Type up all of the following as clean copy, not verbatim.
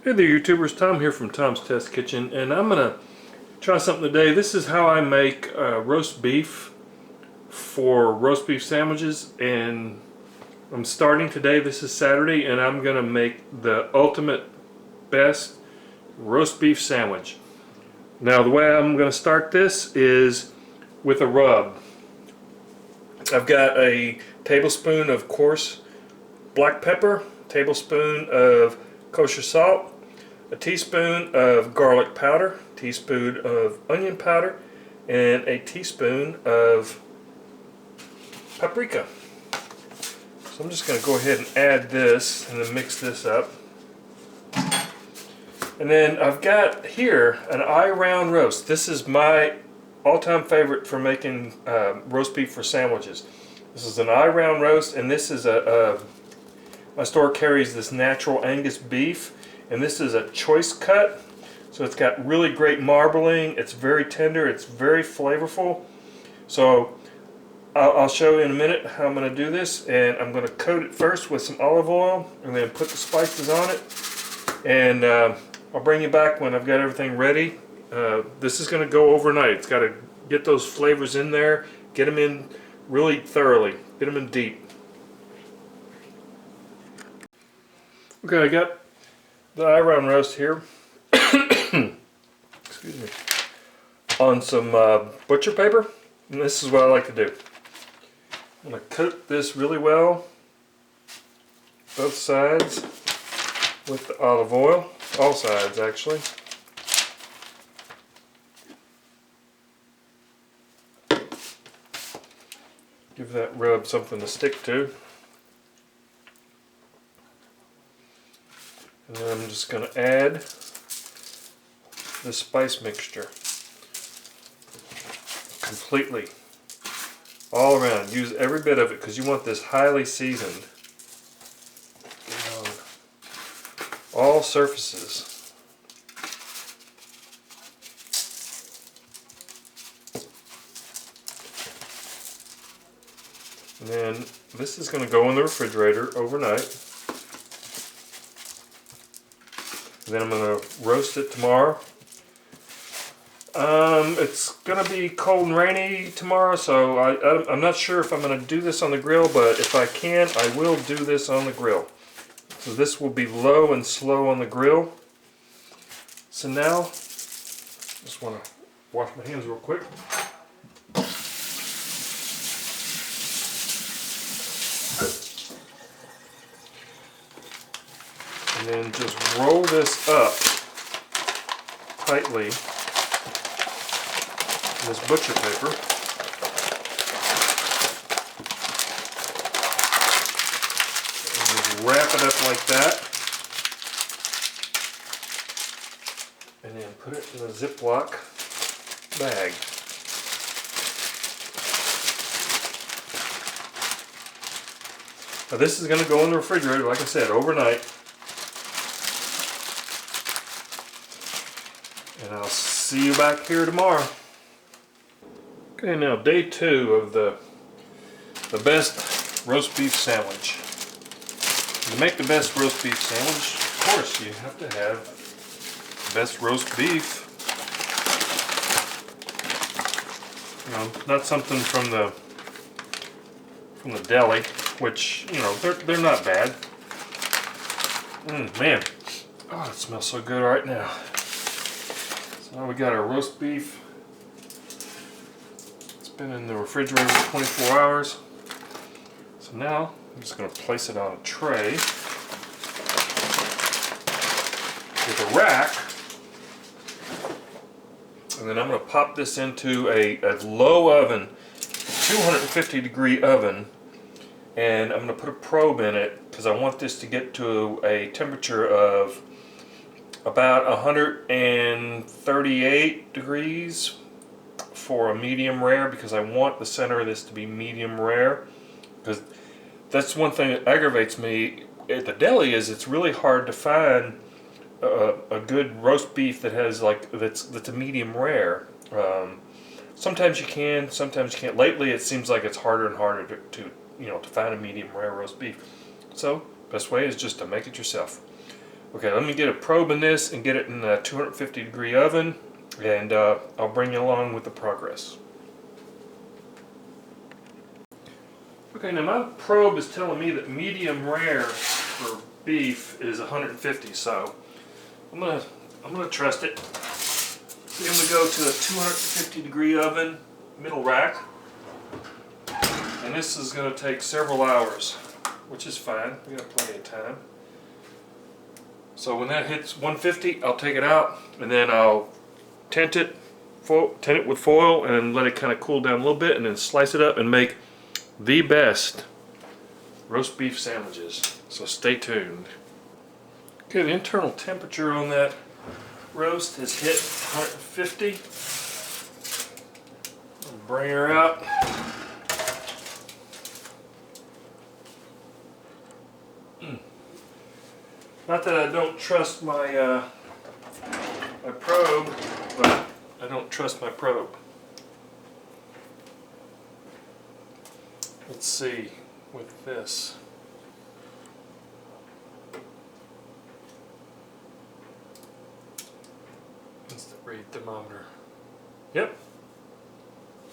Hey there YouTubers, Tom here from Tom's Test Kitchen, and I'm going to try something today. This is how I make roast beef for roast beef sandwiches, and I'm starting today. This is Saturday, and I'm going to make the ultimate best roast beef sandwich. Now the way I'm going to start this is with a rub. I've got a tablespoon of coarse black pepper, tablespoon of kosher salt, a teaspoon of garlic powder, teaspoon of onion powder, and a teaspoon of paprika. So I'm just going to go ahead and add this and then mix this up. And then I've got here an eye round roast. This is my all-time favorite for making roast beef for sandwiches. This is an eye round roast, and this is my store carries this natural Angus beef, and this is a choice cut, so it's got really great marbling. It's very tender, it's very flavorful. So I'll show you in a minute how I'm going to do this, and I'm going to coat it first with some olive oil and then put the spices on it, and I'll bring you back when I've got everything ready. This is going to go overnight. It's got to get those flavors in there, get them in really thoroughly, get them in deep. Okay, I got the eye round roast here. Excuse me. On some butcher paper, and this is what I like to do. I'm going to coat this really well, both sides, with the olive oil, all sides actually. Give that rub something to stick to. And then I'm just going to add the spice mixture completely, all around. Use every bit of it because you want this highly seasoned. Get on all surfaces. And then this is going to go in the refrigerator overnight. And then I'm going to roast it tomorrow. It's going to be cold and rainy tomorrow, so I'm not sure if I'm going to do this on the grill, but if I can, I will do this on the grill. So this will be low and slow on the grill. So now, just want to wash my hands real quick. And then just roll this up tightly in this butcher paper. And just wrap it up like that. And then put it in a Ziploc bag. Now this is going to go in the refrigerator, like I said, overnight. And I'll see you back here tomorrow. Okay, now day 2 of the best roast beef sandwich. To make the best roast beef sandwich, of course, you have to have the best roast beef. You know, not something from the deli, which, you know, they're not bad. Man, oh, it smells so good right now. Now we got our roast beef. It's been in the refrigerator for 24 hours. So now I'm just going to place it on a tray with a rack. And then I'm going to pop this into a low oven, 250 degree oven. And I'm going to put a probe in it because I want this to get to a temperature of about 138 degrees for a medium rare, because I want the center of this to be medium rare, because that's one thing that aggravates me at the deli is it's really hard to find a good roast beef that has that's a medium rare. Sometimes you can, sometimes you can't. Lately it seems like it's harder and harder to find a medium rare roast beef. So best way is just to make it yourself. Okay, let me get a probe in this and get it in a 250-degree oven, and I'll bring you along with the progress. Okay, now my probe is telling me that medium rare for beef is 150, so I'm gonna trust it. So I'm gonna go to a 250-degree oven, middle rack, and this is gonna take several hours, which is fine. We got plenty of time. So when that hits 150, I'll take it out, and then I'll tent it with foil and let it kind of cool down a little bit, and then slice it up and make the best roast beef sandwiches. So stay tuned. Okay, the internal temperature on that roast has hit 150. I'll bring her out. Not that I don't trust my my probe, but I don't trust my probe. Let's see with this. Instant read thermometer. Yep.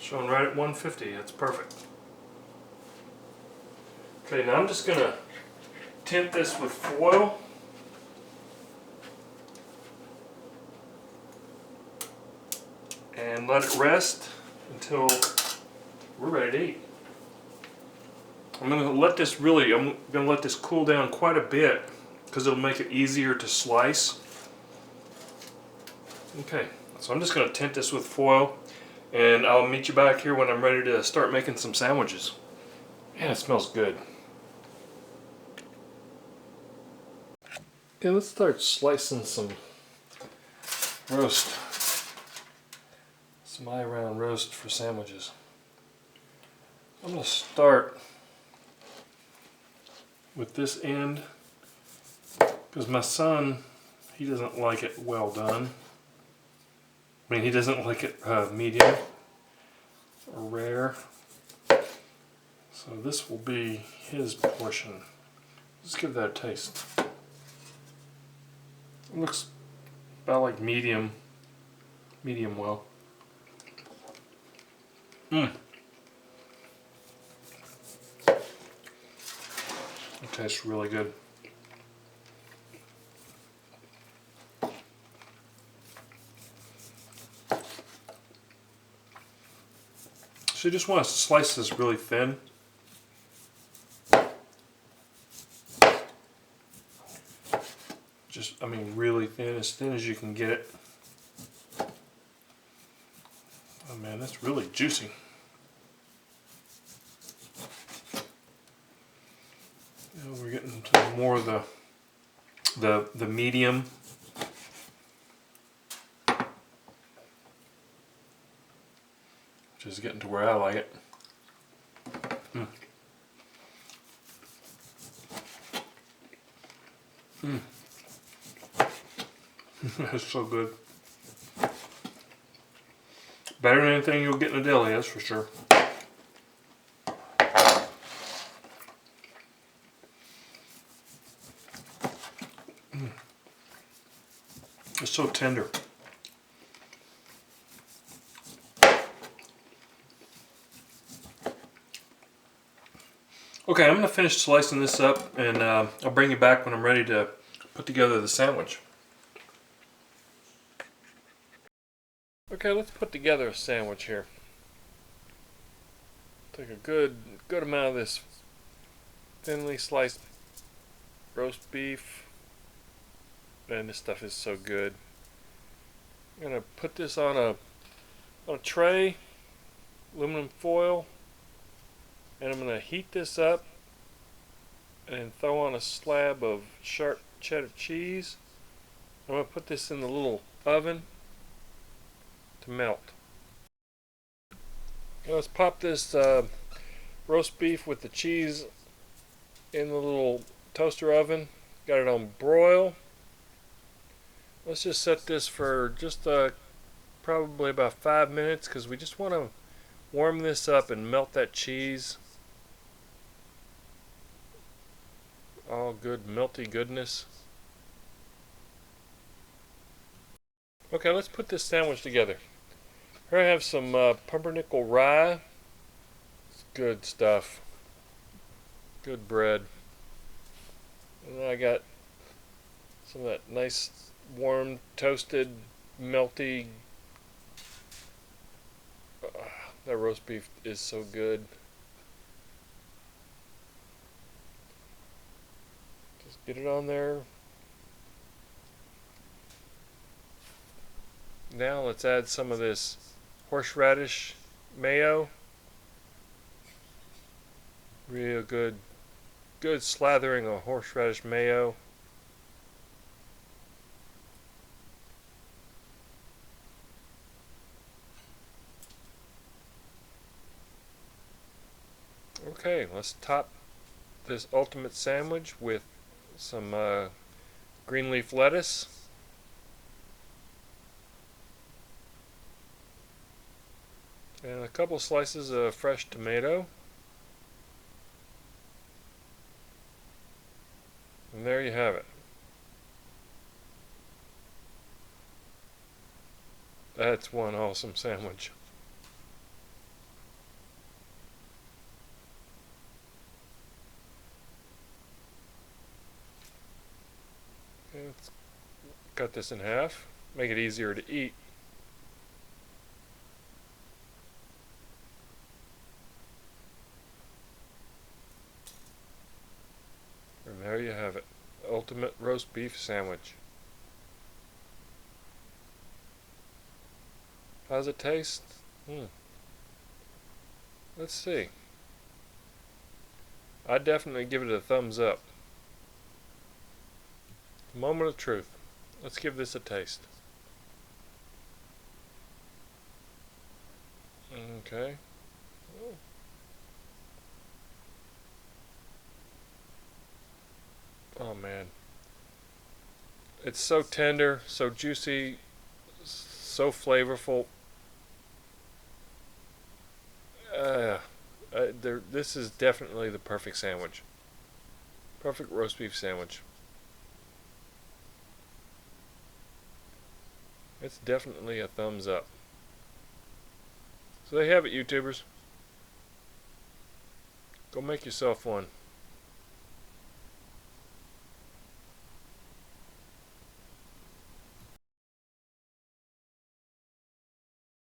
Showing right at 150. That's perfect. Okay, now I'm just gonna tint this with foil. And let it rest until we're ready to eat. I'm gonna let this cool down quite a bit because it'll make it easier to slice. Okay, so I'm just gonna tint this with foil, and I'll meet you back here when I'm ready to start making some sandwiches. Man, it smells good. Okay, let's start slicing some roast. Some eye-round roast for sandwiches. I'm going to start with this end because my son, he doesn't like it well done. I mean, he doesn't like it medium or rare. So this will be his portion. Let's give that a taste. It looks about like medium well. It tastes really good. So you just want to slice this really thin. Just, I mean, really thin, as thin as you can get it. Oh man, that's really juicy. Now we're getting to more of the medium. Which is getting to where I like it. That's so good. Better than anything you'll get in a deli, that's for sure. It's so tender. Okay, I'm going to finish slicing this up, and I'll bring you back when I'm ready to put together the sandwich. Okay, let's put together a sandwich here. Take a good amount of this thinly sliced roast beef. Man, this stuff is so good. I'm gonna put this on a tray, aluminum foil, and I'm gonna heat this up and throw on a slab of sharp cheddar cheese. I'm gonna put this in the little oven to melt. Now let's pop this roast beef with the cheese in the little toaster oven. Got it on broil. Let's just set this for just probably about 5 minutes because we just want to warm this up and melt that cheese. All good melty goodness. Okay, let's put this sandwich together. Here I have some pumpernickel rye. It's good stuff. Good bread. And then I got some of that nice, warm, toasted, melty. That roast beef is so good. Just get it on there. Now let's add some of this horseradish mayo. Real good, good slathering of horseradish mayo. Okay, let's top this ultimate sandwich with some green leaf lettuce. And a couple slices of fresh tomato. And there you have it. That's one awesome sandwich. Okay, let's cut this in half, make it easier to eat. And there you have it, ultimate roast beef sandwich. How's it taste? Let's see. I'd definitely give it a thumbs up. Moment of truth. Let's give this a taste. Okay. Oh man. It's so tender, so juicy, so flavorful. This is definitely the perfect sandwich. Perfect roast beef sandwich. It's definitely a thumbs up. So there you have it, YouTubers. Go make yourself one.